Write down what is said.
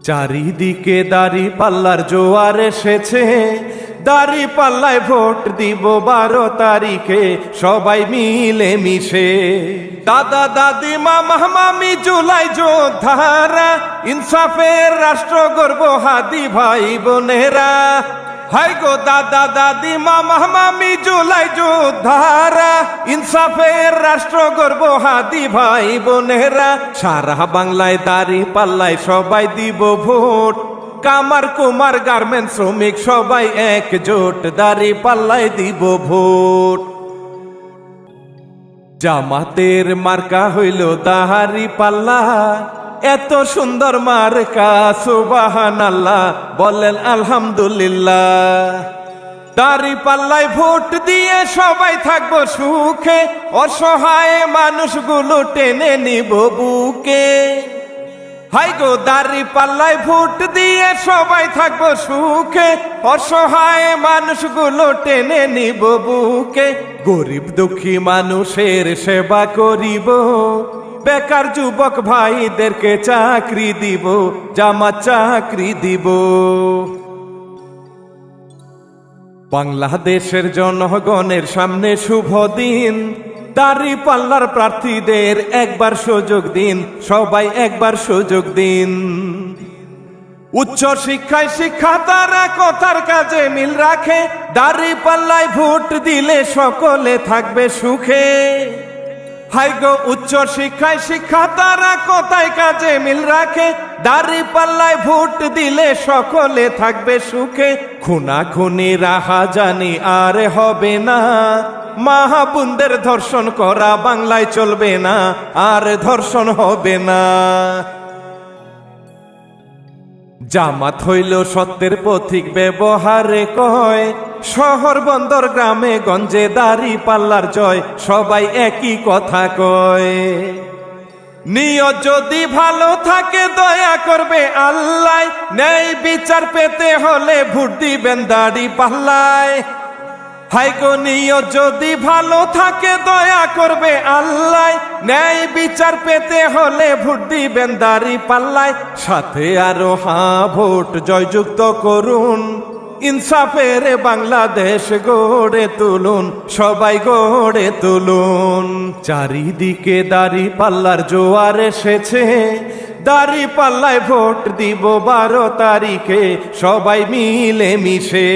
চারিদিকে দাড়ি পাল্লার জোয়ার এসেছে, দাড়ি পাল্লায় ভোট দিব 12 তারিখে সবাই মিলে মিশে। দাদা দাদি মামা মামি জুলাই যোদ্ধারা, ইনসাফের রাষ্ট্র গর্ব হাদি ভাই বোনেরা। হাই গো দাদা দাদি মামা মামি জুলাই যোদ্ধারা, ইনসাফের রাষ্ট্র গর্ব হাদি ভাই বোনেরা। সারা বাংলায় দাড়ি পাল্লায় সবাই দিব ভোট, কামার কুমার গার্মেন্টস শ্রমিক সবাই একজোট, দাড়ি পাল্লায় দিব ভোট। জামাতের মার্কা হইল দাড়ি পাল্লা, এত সুন্দর মার্কা সুবহানাল্লাহ, বলেন আলহামদুলিল্লাহ। দাড়ি পাল্লায় ভোট দিয়ে সবাই থাকবো সুখে, অসহায় মানুষগুলো টেনে নিব বুকে। হাই গো দাড়ি পাল্লায় ভোট দিয়ে সবাই থাকবো সুখে, অসহায় মানুষগুলো টেনে নিব বুকে। গরিব দুঃখী মানুষের সেবা করিব, বেকার যুবক ভাইদেরকে চাকরি দিব, জামাত চাকরি দিব। বাংলাদেশের জনগণের সামনে শুভ দিন, দাড়ি পাল্লার প্রার্থীদের একবার সুযোগ দিন, সবাই একবার সুযোগ দিন। উচ্চ শিক্ষায় শিক্ষার্থীরা কথার কাজে মিল রাখে, দাড়ি পাল্লায় ভোট দিলে সকলে থাকবে সুখে। হাই গো উচ্চ শিক্ষায় শিক্ষার্থীরা কথায় কাজে মিল রাখে, দাড়ি পাল্লায় ভোট দিলে সকলে থাকবে সুখে। খুনাখুনি রাহাজানি আর হবে না, মা বোনদের ধর্ষণ করা বাংলায় চলবে না, আর ধর্ষণ হবে না। জামাত হইল সত্যের পথিক ব্যবহারে কয়, শহর বন্দর গ্রামে গঞ্জে দাড়ি পাল্লার জয়, সবাই একই কথা কয়। নিয়ত যদি ভালো থাকে দয়া করবে আল্লাহ, ন্যায় বিচার পেতে হলে ভোট দিবেন দাড়ি পাল্লায়। হাই গো নিয়ত যদি ভালো থাকে দয়া করবে আল্লাহ, ন্যায় বিচার পেতে হলে ভোট দিবেন দাড়ি পাল্লায়। সাথে আরো ভোট জয়যুক্ত করুন, ইনসাফের বাংলাদেশ গড়ে তুলুন, সবাই গড়ে তুলুন। চারিদিকে দাড়ি পাল্লার জোয়ার এসেছে, দাড়ি পাল্লায় ভোট দিব 12 তারিখে সবাই মিলে মিশে।